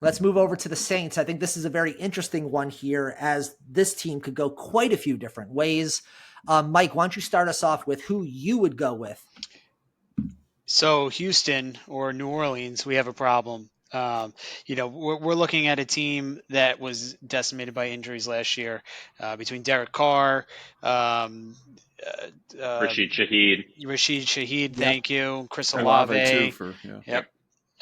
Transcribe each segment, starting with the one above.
Let's move over to the Saints. I think this is a very interesting one here, as this team could go quite a few different ways. Mike, why don't you start us off with who you would go with? So Houston or New Orleans, we have a problem. We're looking at a team that was decimated by injuries last year, between Derek Carr, um, Rashid Shaheed. Rashid Shaheed, Yep. thank you, Chris Olave too Olave. for Yep.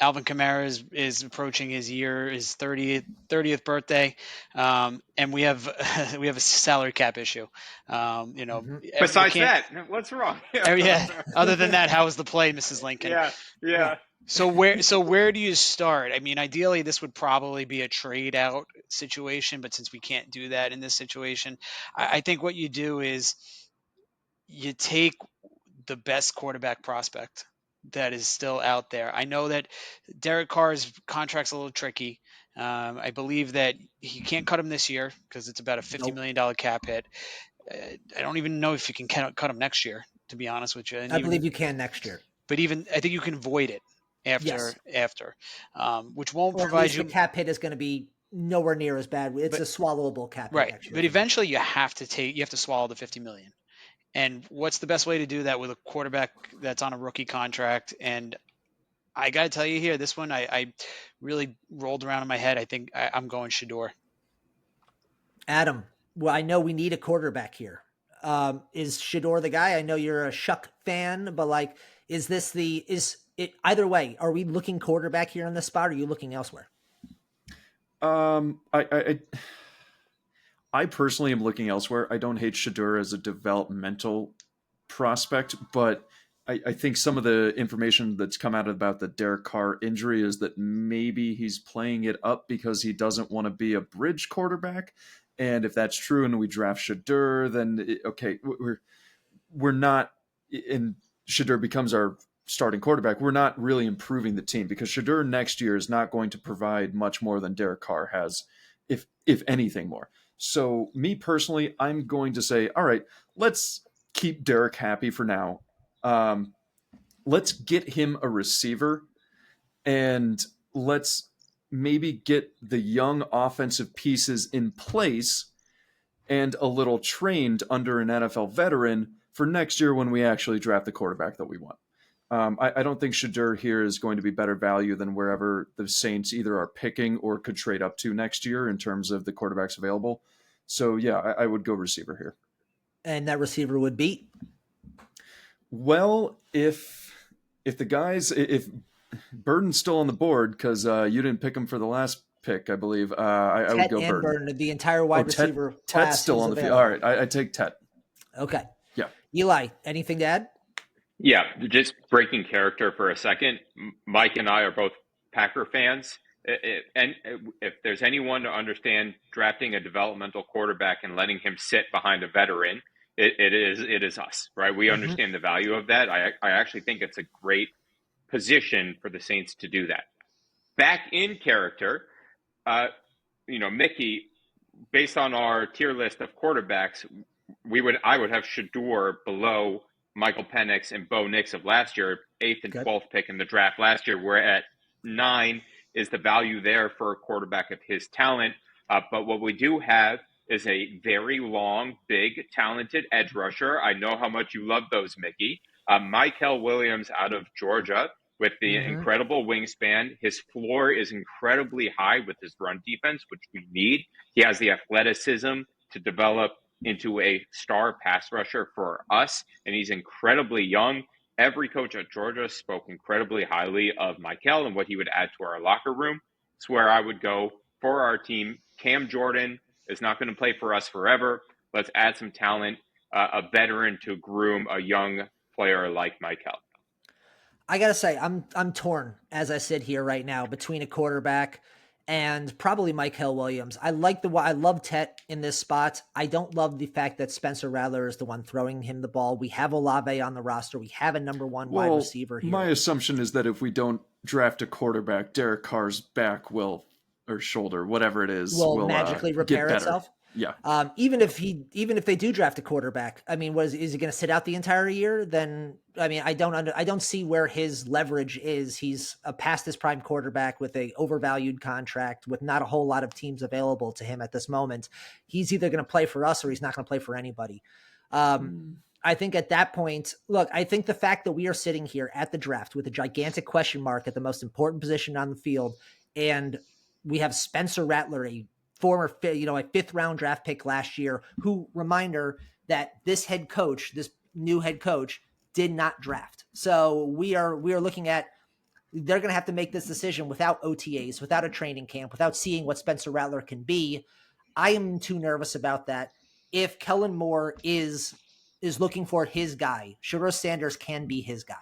Alvin Kamara is approaching his 30th birthday, and we have we have a salary cap issue. Besides that, what's wrong? Other than that, how was the play, Mrs. Lincoln? Yeah. So where do you start? I mean, ideally, this would probably be a trade out situation, but since we can't do that in this situation, I think what you do is you take the best quarterback prospect that is still out there. I know that Derek Carr's contract's a little tricky. I believe that he can't cut him this year because it's about a $50 million cap hit. I don't even know if you can cut him next year, to be honest with you. And I believe you can next year. But even I think you can void it after, which won't or provide at least you. The cap hit is going to be nowhere near as bad. It's a swallowable cap hit. Right. Next year. But eventually you have to swallow the $50 million. And what's the best way to do that with a quarterback that's on a rookie contract? And I got to tell you here, this one I really rolled around in my head. I think I'm going Shador. Adam, well, I know we need a quarterback here. Is Shador the guy? I know you're a Shuck fan, but is it either way? Are we looking quarterback here in this spot? Or are you looking elsewhere? I personally am looking elsewhere. I don't hate Shador as a developmental prospect, but I think some of the information that's come out about the Derek Carr injury is that maybe he's playing it up because he doesn't want to be a bridge quarterback. And if that's true and we draft Shador, then we're not, and Shador becomes our starting quarterback, we're not really improving the team because Shador next year is not going to provide much more than Derek Carr has, if anything more. So me personally, I'm going to say, all right, let's keep Derek happy for now. Let's get him a receiver and let's maybe get the young offensive pieces in place and a little trained under an NFL veteran for next year when we actually draft the quarterback that we want. I don't think Shador here is going to be better value than wherever the Saints either are picking or could trade up to next year in terms of the quarterbacks available. So, yeah, I would go receiver here. And that receiver would be? Well, if Burden's still on the board because you didn't pick him for the last pick, I believe, I would go Burden. The entire wide receiver class Tet's still on the field. All right, I take Tet. Okay. Yeah. Eli, anything to add? Yeah, just breaking character for a second. Mike and I are both Packer fans. And if there's anyone to understand drafting a developmental quarterback and letting him sit behind a veteran, it is us, right? We understand the value of that. I actually think it's a great position for the Saints to do that. Back in character, Mickey, based on our tier list of quarterbacks, I would have Shador below Michael Penix and Bo Nix of last year, 8th and 12th pick in the draft last year. We're at 9 is the value there for a quarterback of his talent. But what we do have is a very long, big, talented edge rusher. I know how much you love those, Mickey. Mykel Williams out of Georgia with the incredible wingspan. His floor is incredibly high with his run defense, which we need. He has the athleticism to develop into a star pass rusher for us, and he's incredibly young. Every coach at Georgia spoke incredibly highly of Mykel and what he would add to our locker room. It's where I would go for our team. Cam Jordan is not going to play for us forever. Let's add some talent, a veteran to groom a young player like Mykel. I gotta say, I'm torn as I sit here right now between a quarterback and probably Mykel Williams. I love Tet in this spot. I don't love the fact that Spencer Rattler is the one throwing him the ball. We have Olave on the roster. We have a number one wide receiver here. My assumption is that if we don't draft a quarterback, Derek Carr's back will, or shoulder, whatever it is, will magically repair itself. Yeah. Even if they do draft a quarterback, I mean, is he going to sit out the entire year? Then, I mean, I don't see where his leverage is. He's a past his prime quarterback with a overvalued contract with not a whole lot of teams available to him at this moment. He's either going to play for us or he's not going to play for anybody. I think at that point, look, I think the fact that we are sitting here at the draft with a gigantic question mark at the most important position on the field, and we have Spencer Rattler, a former, a 5th-round draft pick last year, who, reminder, that this new head coach did not draft. So we are looking at, they're going to have to make this decision without OTAs, without a training camp, without seeing what Spencer Rattler can be. I am too nervous about that. If Kellen Moore is looking for his guy, Shedeur Sanders can be his guy.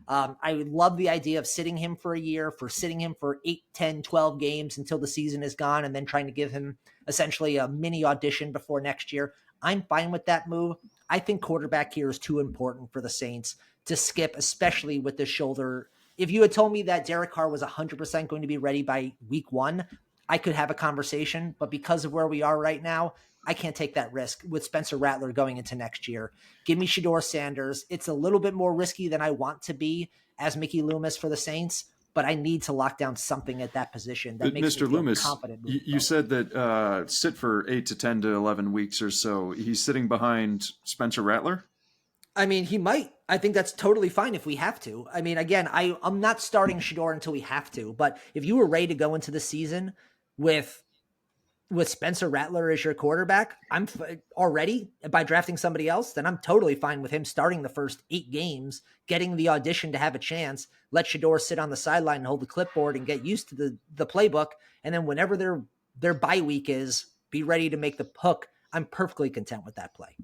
I would love the idea of sitting him for a year, sitting him for 8, 10, 12 games until the season is gone, and then trying to give him essentially a mini audition before next year. I'm fine with that move. I think quarterback here is too important for the Saints to skip, especially with the shoulder. If you had told me that Derek Carr was 100% going to be ready by week 1, I could have a conversation, but because of where we are right now, I can't take that risk with Spencer Rattler going into next year. Give me Shedeur Sanders. It's a little bit more risky than I want to be as Mickey Loomis for the Saints, but I need to lock down something at that position that makes Mr. me feel Loomis, confident. You said that sit for 8 to 10 to 11 weeks or so. He's sitting behind Spencer Rattler? I mean, he might. I think that's totally fine if we have to. I mean, again, I'm not starting Shedeur until we have to, but if you were ready to go into the season with Spencer Rattler as your quarterback, I'm already by drafting somebody else, then I'm totally fine with him starting the first 8 games, getting the audition to have a chance, let Shedeur sit on the sideline and hold the clipboard and get used to the playbook. And then whenever their bye week is, be ready to make the hook. I'm perfectly content with that play.